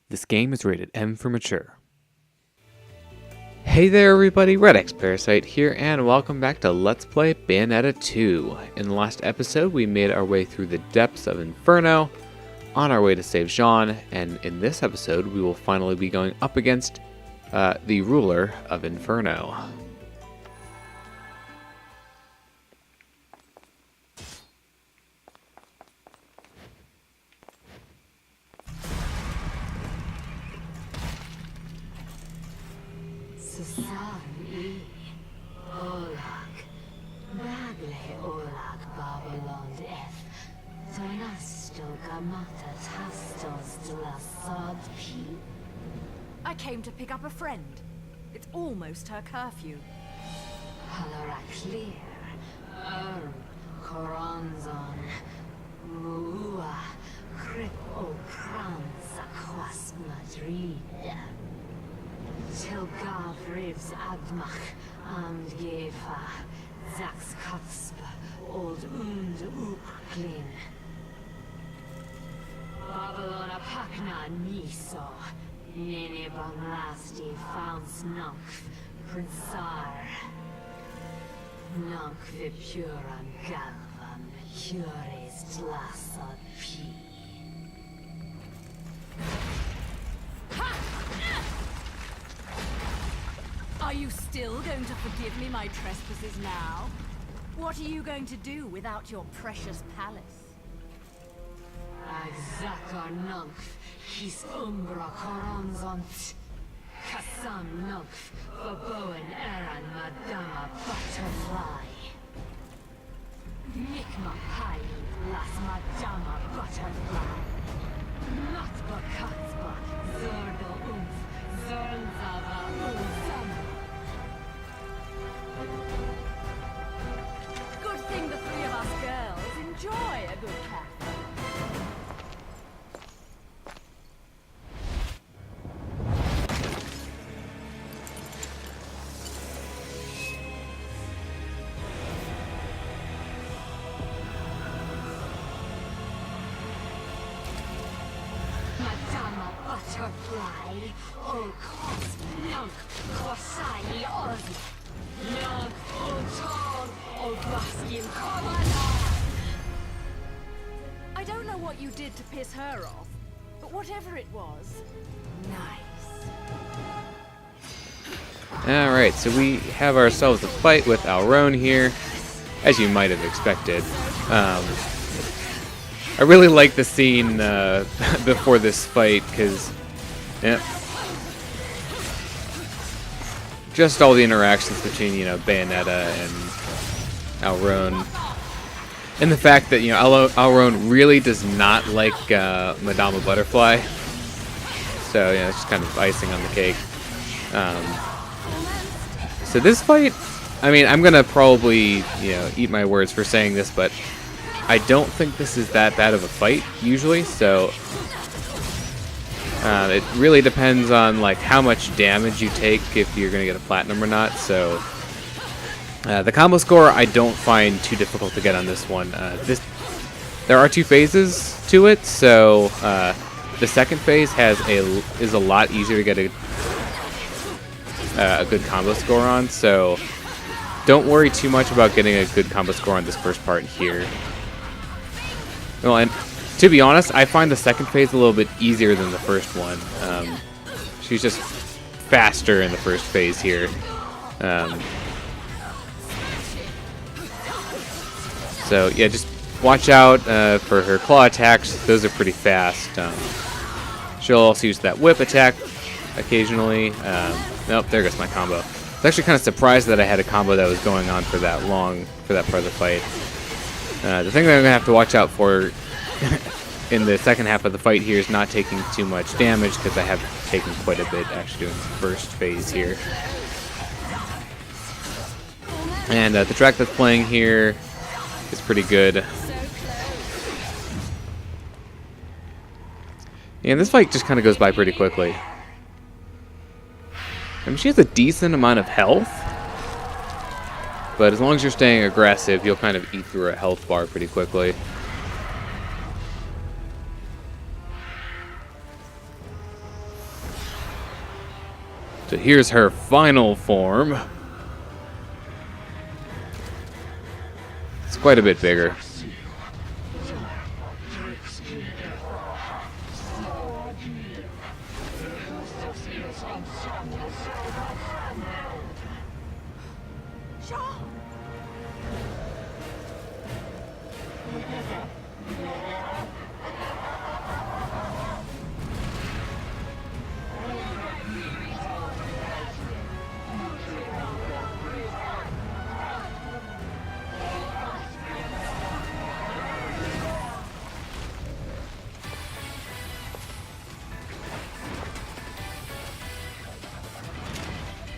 This game is rated M for mature. Hey there everybody, redxparasite here, and welcome back to Let's Play Bayonetta 2. In the last episode, we made our way through the depths of Inferno, on our way to save Jeanne, and in this episode, we will finally be going up against the ruler of Inferno. I came to pick up a friend. It's almost her curfew. Babylona Pakna Niso, Nene Banglasti Founds Nunk, Prinsar, Nunk Vipuran Galvan, Cures Tlasad P. Are you still going to forgive me my trespasses now? What are you going to do without your precious palace? Zakar Nunk, his Umbra Coronzont, Kassam Nunk, Baboan Eran Madama Butterfly. Nikma Pai, Las Madama Butterfly. Not Bakatzba, Zordo Umf, Zornzava Umzam. Good thing the three of us girls enjoy a good cat. Butterfly, O Cosp, Nunk, Kosai, Oz, Nunk, O Tong, O Baskin, Komana. I don't know what you did to piss her off, but whatever it was, nice. Alright, so we have ourselves a fight with Alrone here, as you might have expected. I really like the scene before this fight, because just all the interactions between, Bayonetta and Alrone. And the fact that, Alrone really does not like Madama Butterfly. So, it's just kind of icing on the cake. So this fight, I mean, I'm going to probably, eat my words for saying this, but I don't think this is that bad of a fight, usually, so it really depends on, how much damage you take if you're going to get a platinum or not, so the combo score I don't find too difficult to get on this one. There are two phases to it, so the second phase is a lot easier to get a good combo score on, so don't worry too much about getting a good combo score on this first part here. Well, and to be honest, I find the second phase a little bit easier than the first one. She's just faster in the first phase here. So yeah, just watch out for her claw attacks. Those are pretty fast. She'll also use that whip attack occasionally. Nope, there goes my combo. I was actually kind of surprised that I had a combo that was going on for that long, for that part of the fight. The thing that I'm going to have to watch out for in the second half of the fight here is not taking too much damage, because I have taken quite a bit actually doing the first phase here. And the track that's playing here is pretty good. And this fight just kind of goes by pretty quickly. I mean, she has a decent amount of health, but as long as you're staying aggressive, you'll kind of eat through a health bar pretty quickly. So here's her final form. It's quite a bit bigger.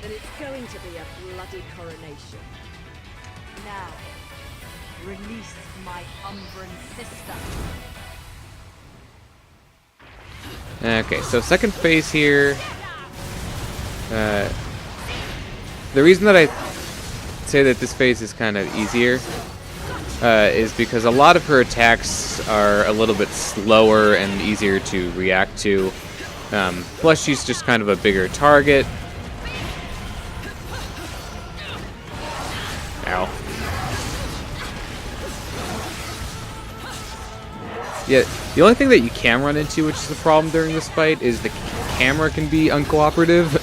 Then it's going to be a bloody coronation. Now, release my Umbran sister. Okay, so second phase here. The reason that I say that this phase is kind of easier is because a lot of her attacks are a little bit slower and easier to react to. Plus, she's just kind of a bigger target. Ow. Yeah, the only thing that you can run into, which is a problem during this fight, is the camera can be uncooperative.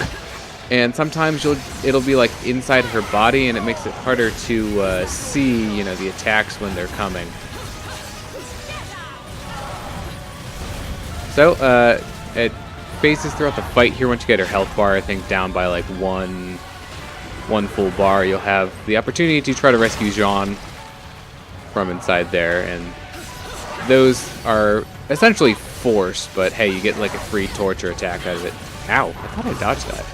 And sometimes it'll be like inside her body, and it makes it harder to see, you know, the attacks when they're coming. So, at phases throughout the fight here, once you get her health bar, I think down by like one full bar, you'll have the opportunity to try to rescue Jeanne from inside there, and those are essentially forced, but hey, you get like a free torture attack out of it. Ow, I thought I dodged that.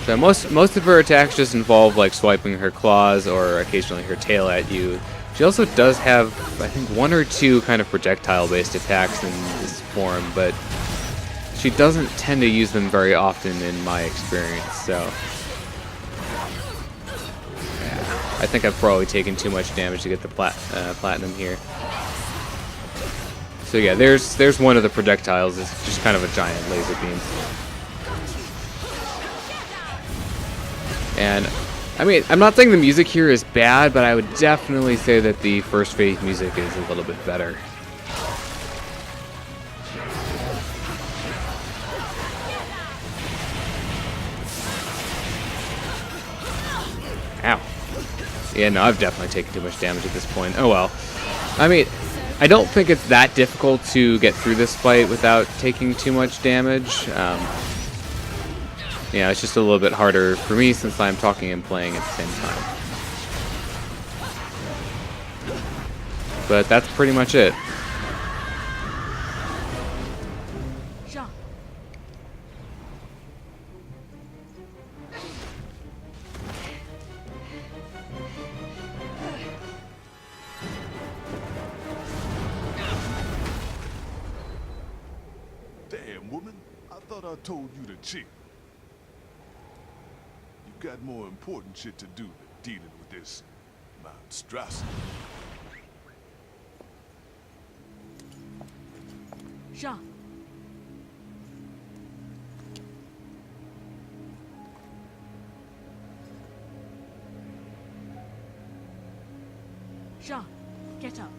So most of her attacks just involve like swiping her claws or occasionally her tail at you. She also does have, I think, 1 or 2 kind of projectile-based attacks in this form, but she doesn't tend to use them very often in my experience, so yeah, I think I've probably taken too much damage to get the platinum here. So yeah, there's one of the projectiles. It's just kind of a giant laser beam. And, I mean, I'm not saying the music here is bad, but I would definitely say that the first phase music is a little bit better. Ow. Yeah, no, I've definitely taken too much damage at this point. Oh well. I mean, I don't think it's that difficult to get through this fight without taking too much damage. Yeah, it's just a little bit harder for me since I'm talking and playing at the same time. But that's pretty much it. Jeanne. Damn, woman. I thought I told you to chill. You got more important shit to do than dealing with this monstrosity. Jeanne. Jeanne, get up.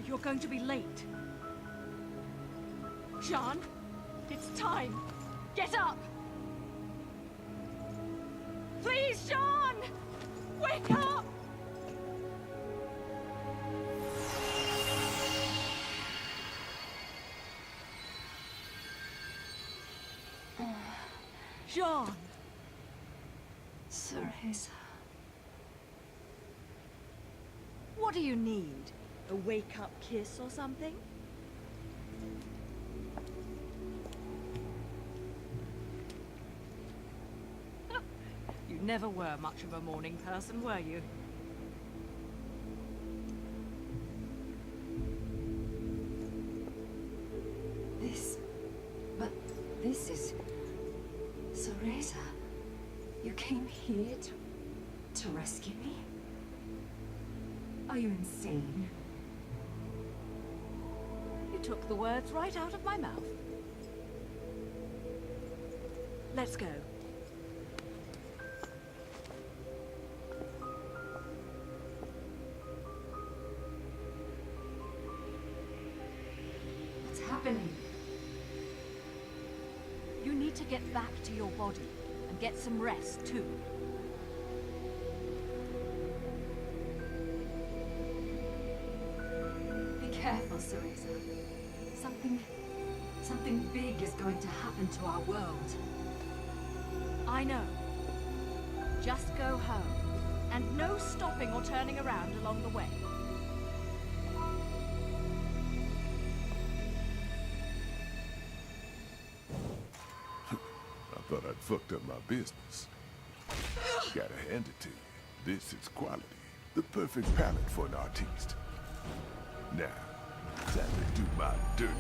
You're going to be late. Jeanne, it's time. Get up! Please, Jeanne! Wake up! Jeanne! Cereza. What do you need? A wake-up kiss or something? You never were much of a morning person, were you? This is... Cereza. You came here to rescue me? Are you insane? You took the words right out of my mouth. Let's go. What's happening? You need to get back to your body and get some rest too. Be careful, Cereza. Something big is going to happen to our world. I know. Just go home. And no stopping or turning around along the way. I thought I'd fucked up my business. Gotta hand it to you. This is quality. The perfect palette for an artiste. Now, time to do my dirty.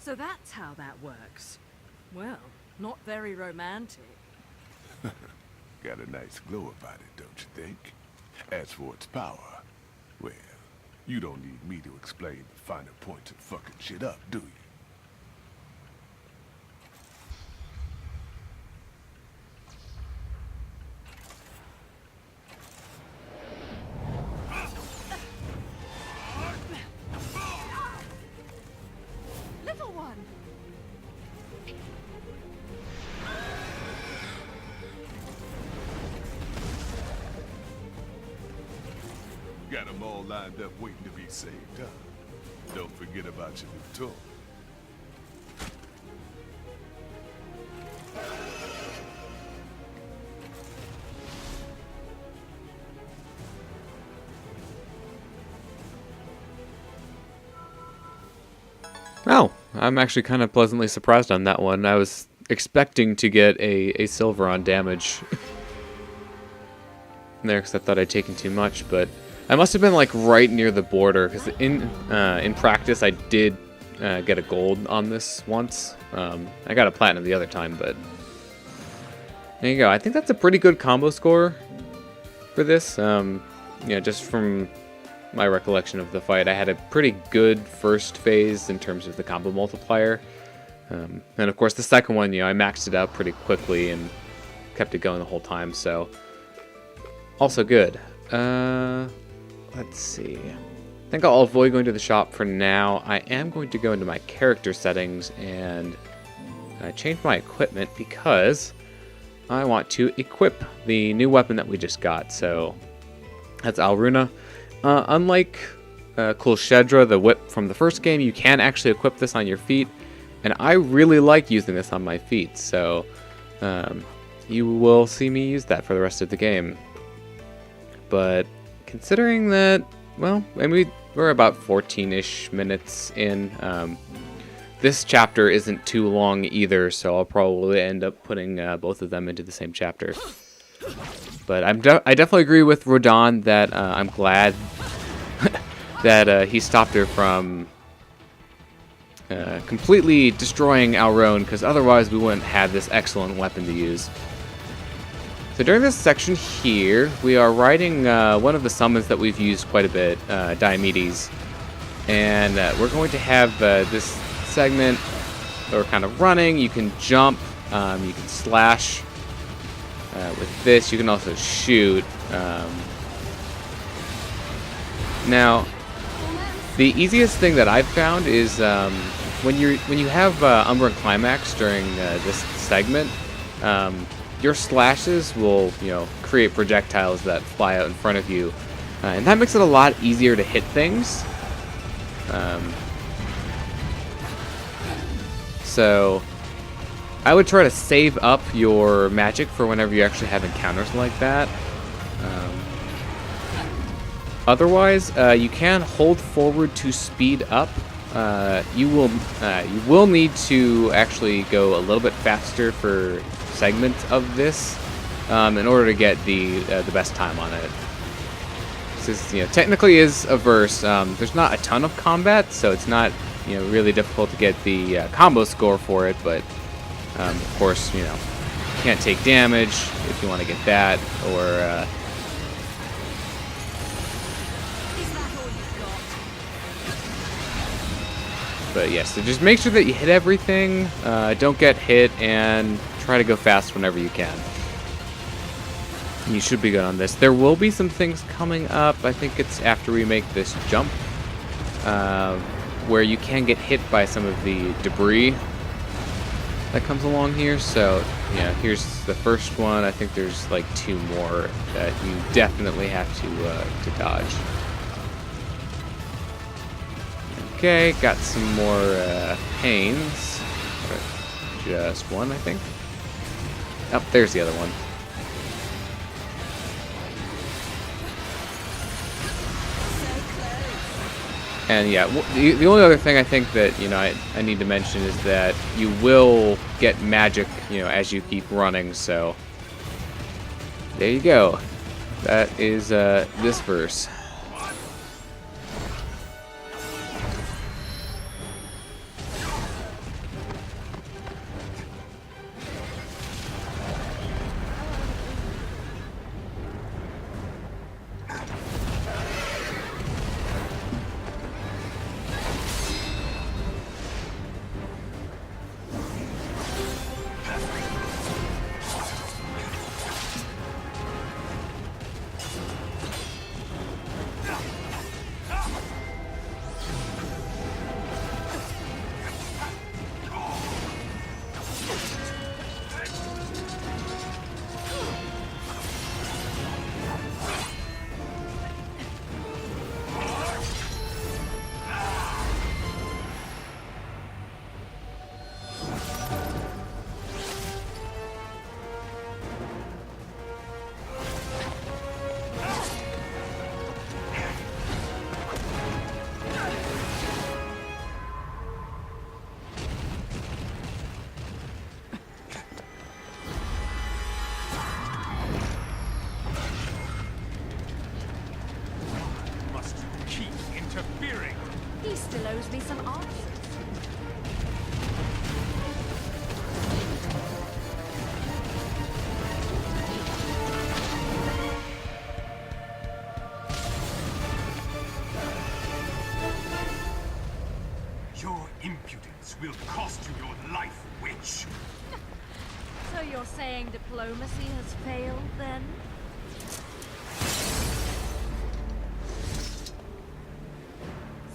So that's how that works. Well, not very romantic. Got a nice glow about it, don't you think? As for its power, well, you don't need me to explain the finer points of fucking shit up, do you? Little one! Got them all lined up waiting to be saved, huh? Don't forget about your new toy. Oh, I'm actually kind of pleasantly surprised on that one. I was expecting to get a silver on damage there because I thought I'd taken too much, but I must have been like right near the border because in practice I did get a gold on this once. I got a platinum the other time, but there you go. I think that's a pretty good combo score for this. Yeah, just from my recollection of the fight, I had a pretty good first phase in terms of the combo multiplier. And of course the second one, I maxed it out pretty quickly and kept it going the whole time, so also good. Let's see. I think I'll avoid going to the shop for now. I am going to go into my character settings and change my equipment because I want to equip the new weapon that we just got. So that's Alruna. Unlike Kulshedra, the whip from the first game, you can actually equip this on your feet, and I really like using this on my feet, so you will see me use that for the rest of the game. But considering that, well, I mean, we're about 14-ish minutes in. This chapter isn't too long either, so I'll probably end up putting both of them into the same chapter. But I definitely agree with Rodon that I'm glad that he stopped her from completely destroying Alrone, because otherwise we wouldn't have this excellent weapon to use. So during this section here, we are riding one of the summons that we've used quite a bit, Diomedes. And we're going to have this segment where we're kind of running. You can jump, you can slash. With this, you can also shoot. Now, the easiest thing that I've found is when you have Umbran Climax during this segment, your slashes will create projectiles that fly out in front of you, and that makes it a lot easier to hit things. So I would try to save up your magic for whenever you actually have encounters like that. Otherwise, you can hold forward to speed up you will need to actually go a little bit faster for segments of this in order to get the best time on it. This is, technically is a verse. There's not a ton of combat, so it's not really difficult to get the combo score for it. But of course, you can't take damage if you want to get that, or but yes, so just make sure that you hit everything, don't get hit, and try to go fast whenever you can. You should be good on this. There will be some things coming up. I think it's after we make this jump, where you can get hit by some of the debris that comes along here. So, here's the first one. I think there's like 2 more that you definitely have to dodge. Okay, got some more pains. Just one, I think. Oh, there's the other one. And yeah, the only other thing I think that I need to mention is that you will get magic as you keep running. So there you go. That is this verse. He still owes me some answers. Your impudence will cost you your life, witch! So you're saying diplomacy has failed, then?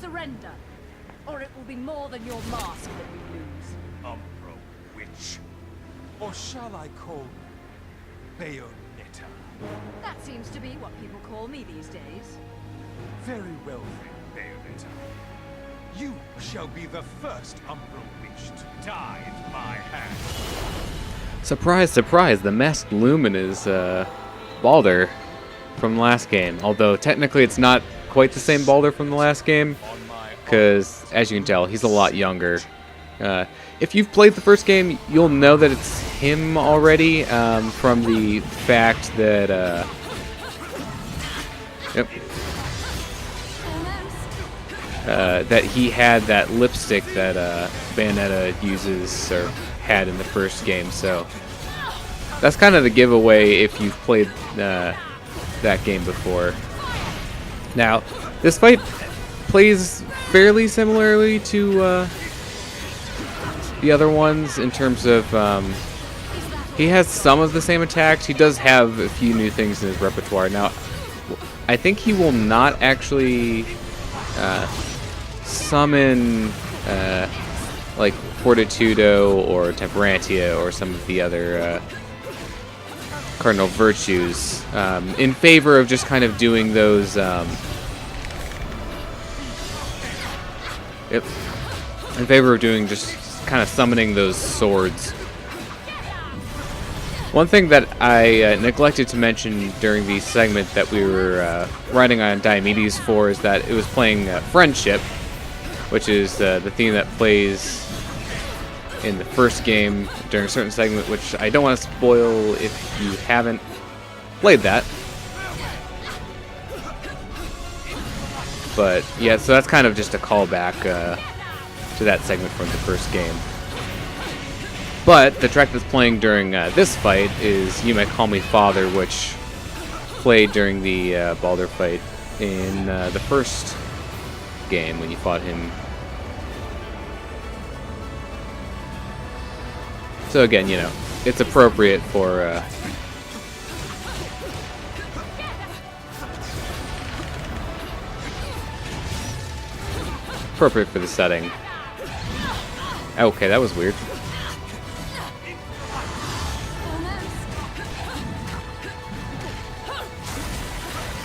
Surrender, or it will be more than your mask that we lose. Umbro witch. Or shall I call Bayonetta? That seems to be what people call me these days. Very well then, Bayonetta. You shall be the first Umbro witch to die at my hand. Surprise, surprise, the Masked Lumen is Baldur from the last game. Although technically it's not quite the same Baldur from the last game, because as you can tell, he's a lot younger. If you've played the first game, you'll know that it's him already, from the fact that that he had that lipstick that Bayonetta uses, or had in the first game. So that's kind of the giveaway if you've played that game before. Now, this fight plays fairly similarly to the other ones in terms of he has some of the same attacks. He does have a few new things in his repertoire. Now, I think he will not actually summon like Fortitudo or Temperantia or some of the other cardinal virtues, in favor of just kind of doing those in favor of doing just kind of summoning those swords. One thing that I neglected to mention during the segment that we were riding on Diomedes for is that it was playing Friendship, which is the theme that plays in the first game during a certain segment, which I don't want to spoil if you haven't played that. But yeah, so that's kind of just a callback to that segment from the first game. But the track that's playing during this fight is You May Call Me Father, which played during the Baldur fight in the first game when you fought him. So again, you know, it's appropriate for the setting. Okay, that was weird.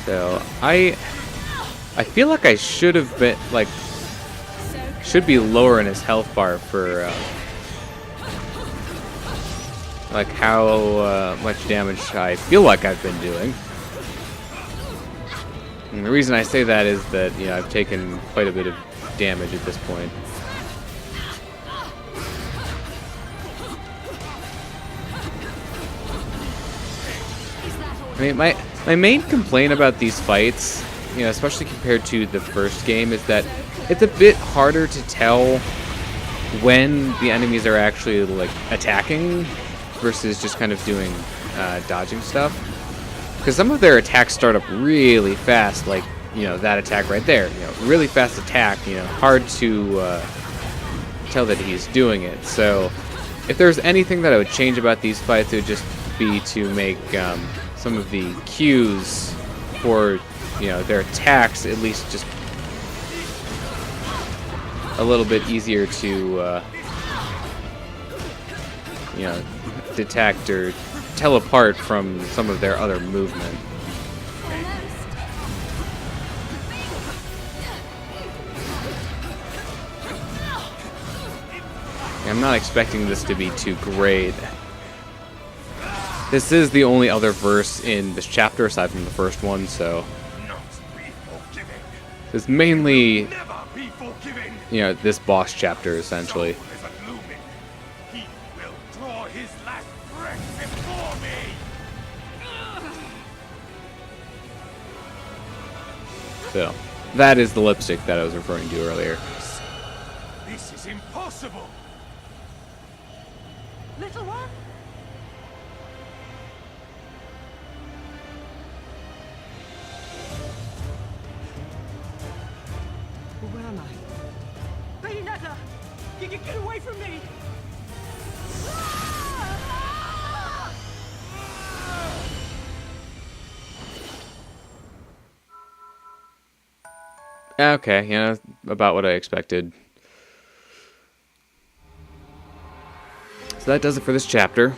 So I feel like I should have been should be lower in his health bar for like how much damage I feel like I've been doing. And the reason I say that is that, you know, I've taken quite a bit of damage at this point. I mean, my main complaint about these fights, you know, especially compared to the first game, is that it's a bit harder to tell when the enemies are actually like attacking versus just kind of doing dodging stuff. Because some of their attacks start up really fast, like, you know, that attack right there. You know, really fast attack, you know, hard to tell that he's doing it. So if there's anything that I would change about these fights, it would just be to make some of the cues for, you know, their attacks at least just a little bit easier to you know, detect or tell apart from some of their other movement. I'm not expecting this to be too great. This is the only other verse in this chapter aside from the first one, so it's mainly, you know, this boss chapter essentially. So that is the lipstick that I was referring to earlier. This is impossible. Little one? Where am I? Bayonetta! Get away from me! Okay, yeah, about what I expected. So that does it for this chapter.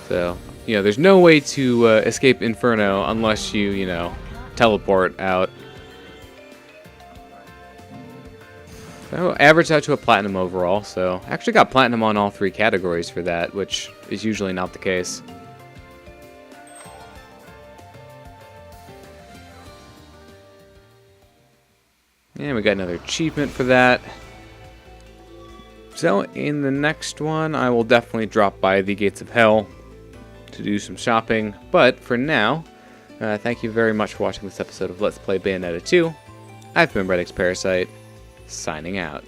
So, you know, there's no way to escape Inferno unless you know, teleport out. So, averaged out to a platinum overall, so actually got platinum on all 3 categories for that, which is usually not the case. And we got another achievement for that. So in the next one, I will definitely drop by the Gates of Hell to do some shopping. But for now, thank you very much for watching this episode of Let's Play Bayonetta 2. I've been redxparasite, signing out.